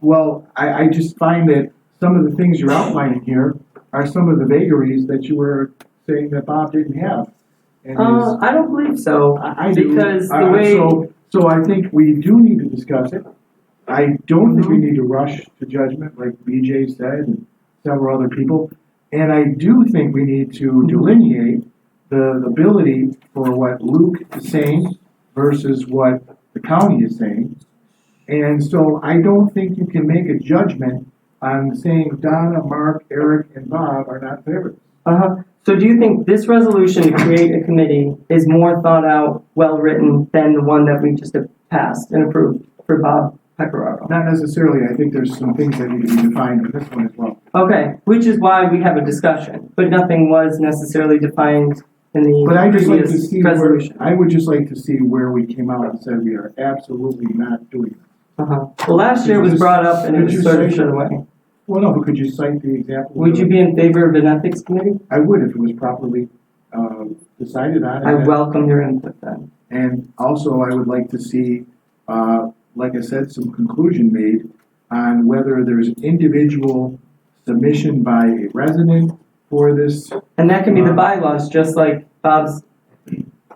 Well, I just find that some of the things you're outlining here are some of the vagaries that you were saying that Bob didn't have. And I don't believe so. I do. Because the way So I think we do need to discuss it. I don't think we need to rush to judgment, like BJ said, and several other people. And I do think we need to delineate the ability for what Luke is saying versus what the county is saying. And so I don't think you can make a judgment on saying Donna, Mark, Eric, and Bob are not favorites. So do you think this resolution to create a committee is more thought out, well-written than the one that we just passed and approved for Bob Pecoraro? Not necessarily. I think there's some things that need to be defined in this one as well. Okay, which is why we have a discussion, but nothing was necessarily defined in the But I just like to previous see resolution. I would just like to see where we came out and said we are absolutely not doing this. Well, last year it was brought up and it was sort of shut away. Well, no, but could you cite the example? Would you be in favor of an ethics committee? I would if it was properly decided on. I welcome your input then. And also, I would like to see, like I said, some conclusion made on whether there's individual submission by a resident for this. And that can be the bylaws, just like Bob's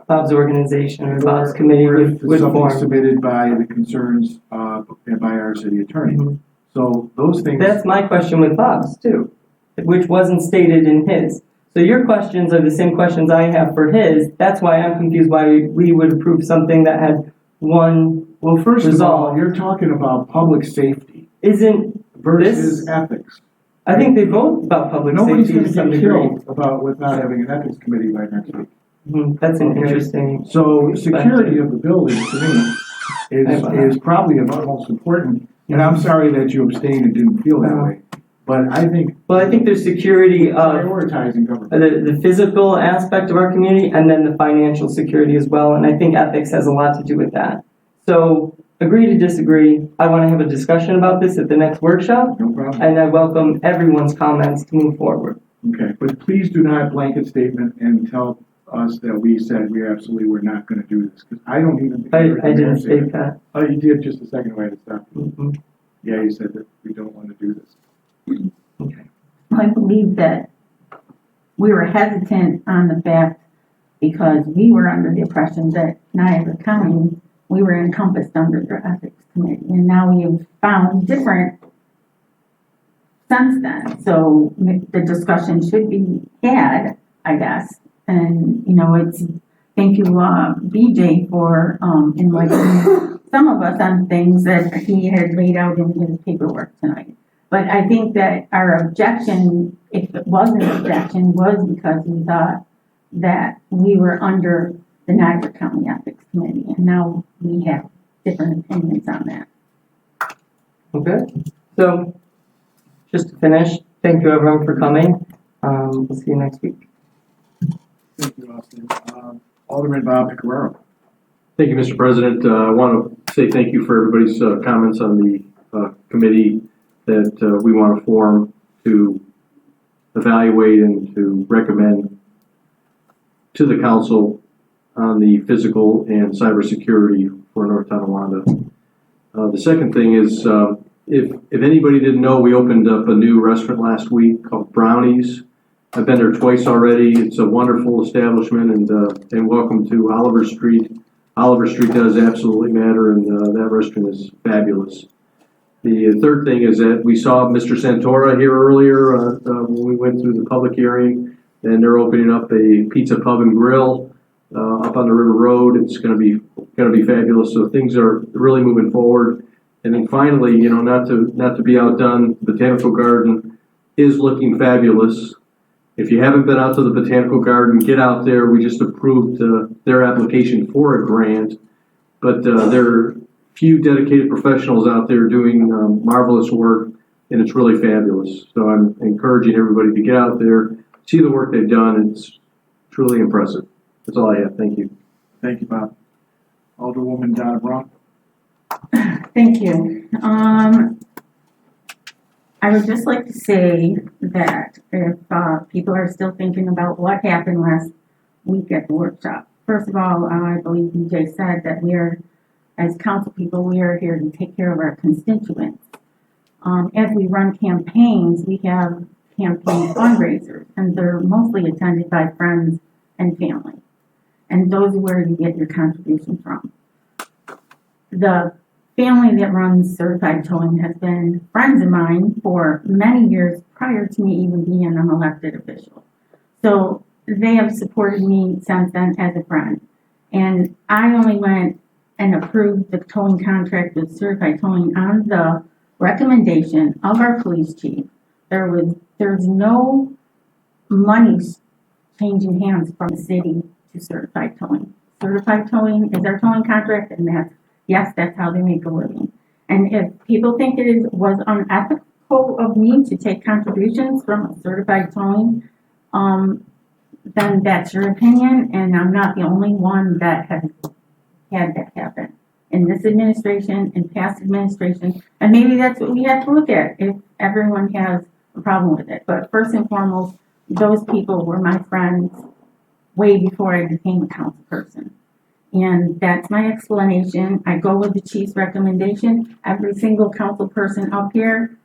organization or Bob's committee would Something form. submitted by the concerns and by our city attorney. Mm-hmm. So those things. That's my question with Bob's too, which wasn't stated in his. So your questions are the same questions I have for his. That's why I'm confused why we would approve something that had one Well, first resolve. of all, you're talking about public safety Isn't versus this? ethics. I think they both about public Nobody's safety going to some to get degree. killed about with not having an ethics committee by next week. That's an Okay. interesting. So security of the building to me is probably of utmost importance. And I'm sorry that you abstained and didn't feel that way. But I think. Well, I think there's security of prioritizing government. the physical aspect of our community and then the financial security as well. And I think ethics has a lot to do with that. So agree to disagree. I want to have a discussion about this at the next workshop. No problem. And I welcome everyone's comments to move forward. Okay, but please do not blanket statement and tell us that we said we absolutely were not going to do this. Because I don't even think. I didn't state that. Oh, you did just a second ago. I had to stop. Mm-hmm. Yeah, you said that we don't want to do this. Okay. I believe that we were hesitant on the fact because we were under the impression that Niagara County, we were encompassed under the ethics committee. And now we have found different since then. So the discussion should be had, I guess. And, you know, thank you, BJ, for, enlightening some of us on things that he had laid out in his paperwork tonight. But I think that our objection, if it was an objection, was because we thought that we were under the Niagara County Ethics Committee, and now we have different opinions on that. Okay, so just to finish, thank you everyone for coming. We'll see you next week. Thank you, Austin. Alderman Bob Pecoraro. Thank you, Mr. President. I want to say thank you for everybody's comments on the committee that we want to form to evaluate and to recommend to the council on the physical and cybersecurity for North Tonawanda. The second thing is, if anybody didn't know, we opened up a new restaurant last week called Brownies. I've been there twice already. It's a wonderful establishment, and welcome to Oliver Street. Oliver Street does absolutely matter, and that restaurant is fabulous. The third thing is that we saw Mr. Santora here earlier when we went through the public hearing, and they're opening up a pizza pub and grill up on the River Road. It's going to be fabulous. So things are really moving forward. And then finally, you know, not to be outdone, Botanical Garden is looking fabulous. If you haven't been out to the Botanical Garden, get out there. We just approved their application for a grant, but there are few dedicated professionals out there doing marvelous work, and it's really fabulous. So I'm encouraging everybody to get out there, see the work they've done. It's truly impressive. That's all I have. Thank you. Thank you, Bob. Alderwoman Donna Braun. Thank you. I would just like to say that if people are still thinking about what happened last week at the workshop, first of all, I believe BJ said that we are, as council people, we are here to take care of our constituents. As we run campaigns, we have campaign fundraisers, and they're mostly attended by friends and family. And those are where you get your contribution from. The family that runs Certified Towing has been friends of mine for many years prior to me even being an elected official. So they have supported me since then as a friend. And I only went and approved the towing contract with Certified Towing on the recommendation of our police chief. There's no money changing hands from the city to Certified Towing. Certified Towing is our towing contract, and that's how they make a living. And if people think it was unethical of me to take contributions from Certified Towing, then that's your opinion, and I'm not the only one that has had that happen in this administration, in past administration, and maybe that's what we have to look at if everyone has a problem with it. But first and foremost, those people were my friends way before I became a council person. And that's my explanation. I go with the chief's recommendation. Every single council person up here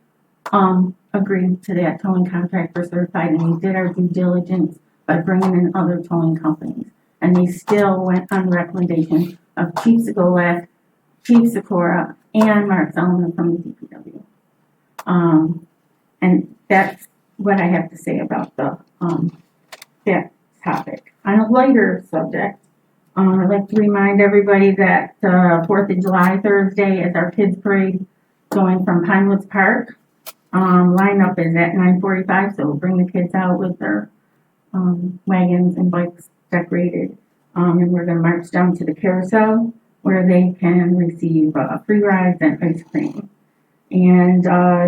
agreed to that towing contract for Certified, and we did our due diligence by bringing in other towing companies. And they still went on the recommendation of Chief Zagolak, Chief Sikora, and Mark Solomon from the DPW. And that's what I have to say about that topic. On a lighter subject, I'd like to remind everybody that 4th of July Thursday is our kids parade going from Pinewoods Park. Lineup is at 9:45, so we'll bring the kids out with their wagons and bikes decorated. And we're going to march down to the carousel where they can receive free rides and ice cream. And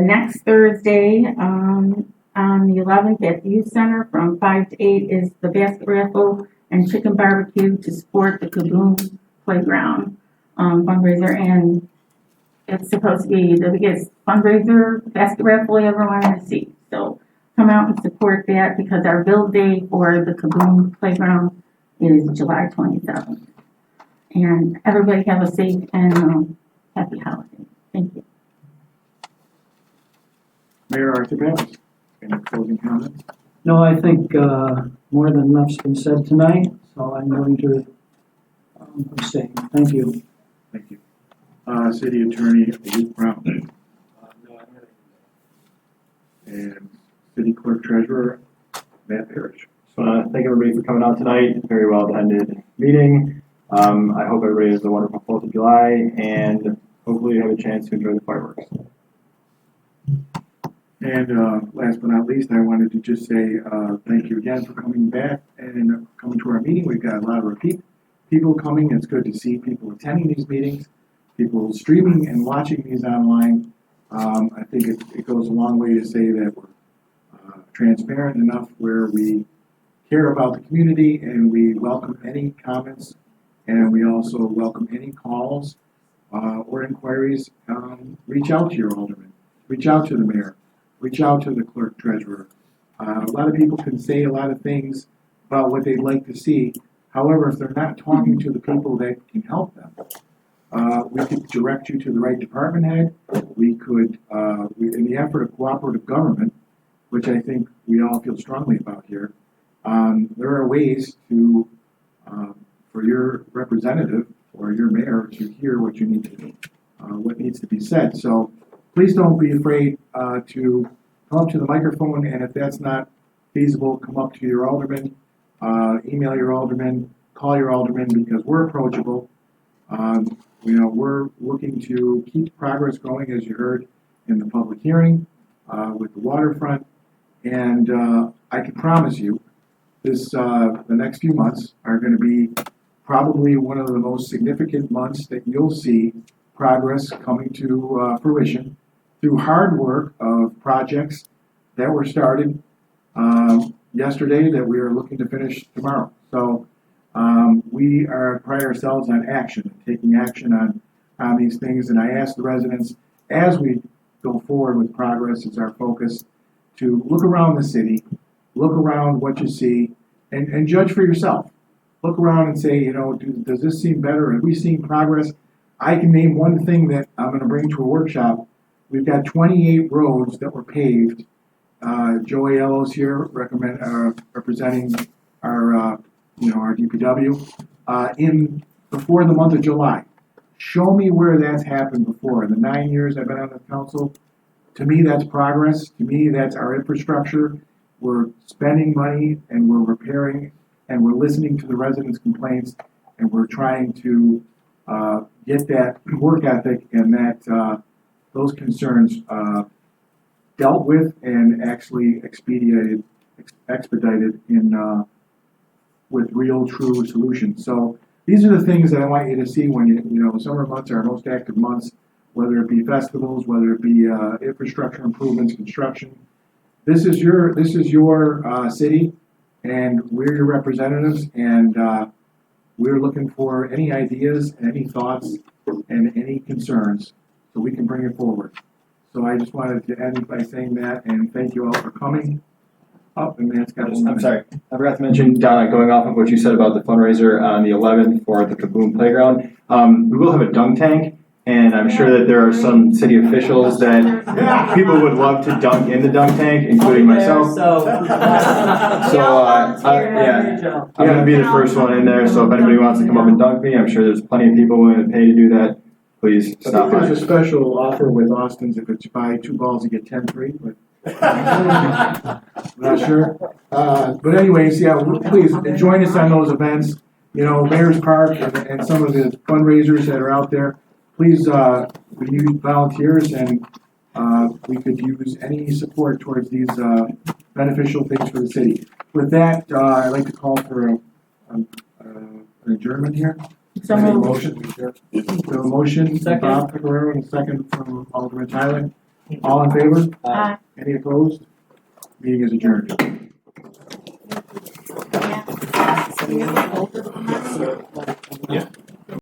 next Thursday, on the 11th at the Youth Center from 5 to 8 is the basket raffle and chicken barbecue to support the Kaboom Playground fundraiser. And it's supposed to be the biggest fundraiser basket raffle you ever wanted to see. So come out and support that, because our build day for the Kaboom Playground is July 27th. And everybody have a safe and happy holiday. Thank you. Mayor Arthur Bailey, any closing comments? No, I think more than enough's been said tonight, so I'm going to abstain. Thank you. Thank you. City Attorney Luke Brown. And City Clerk Treasurer, Matt Parrish. Just want to thank everybody for coming out tonight. Very well attended meeting. I hope everybody has a wonderful 4th of July, and hopefully you have a chance to enjoy the fireworks. And last but not least, I wanted to just say thank you again for coming back and coming to our meeting. We've got a lot of repeat people coming. It's good to see people attending these meetings, people streaming and watching these online. I think it goes a long way to say that we're transparent enough where we care about the community and we welcome any comments, and we also welcome any calls or inquiries. Reach out to your alderman, reach out to the mayor, reach out to the clerk treasurer. A lot of people can say a lot of things about what they'd like to see. However, if they're not talking to the people that can help them, we could direct you to the right department head. We could, in the effort of cooperative government, which I think we all feel strongly about here, there are ways to, for your representative or your mayor to hear what you need to, what needs to be said. So please don't be afraid to come up to the microphone, and if that's not feasible, come up to your alderman, email your alderman, call your alderman, because we're approachable. We're looking to keep progress going, as you heard in the public hearing with the waterfront, and I can promise you the next few months are going to be probably one of the most significant months that you'll see progress coming to fruition through hard work of projects that were started yesterday that we are looking to finish tomorrow. So we pride ourselves on action, taking action on these things. And I ask the residents, as we go forward with progress, is our focus to look around the city, look around what you see, and judge for yourself. Look around and say, does this seem better? Have we seen progress? I can name one thing that I'm going to bring to a workshop. We've got 28 roads that were paved. Joe Aiello's here representing our DPW before the month of July. Show me where that's happened before. In the 9 years I've been on the council, to me that's progress. To me that's our infrastructure. We're spending money and we're repairing and we're listening to the residents' complaints, and we're trying to get that work ethic and that those concerns dealt with and actually expedited in with real, true solutions. So these are the things that I want you to see when summer months are our most active months, whether it be festivals, whether it be infrastructure improvements, construction. This is your city, and we're your representatives, and we're looking for any ideas, any thoughts, and any concerns so we can bring it forward. So I just wanted to end by saying that, and thank you all for coming up. And Matt's got I'm sorry, I forgot to mention, Donna, going off of what you said about the fundraiser on the 11th for the Kaboom Playground, we will have a dunk tank, and I'm sure that there are some city officials that people would love to dunk in the dunk tank, including myself. I'm going to be the first one in there, so if anybody wants to come up and dunk me, I'm sure there's plenty of people willing to pay to do that. Please I stop think by. there's a special offer with Austin's if it's buy 2 balls, you get 10 free, but I'm not sure. But anyways, please join us on those events. Mayor's Park and some of the fundraisers that are out there. Please, we need volunteers, and we could use any support towards these beneficial things for the city. With that, I'd like to call for an adjournment here. So Any moved. motion? We have a motion from Bob Pecoraro and a second from Alderman Tyler. All in favor? Aye. Any opposed? Meeting is adjourned. Yeah.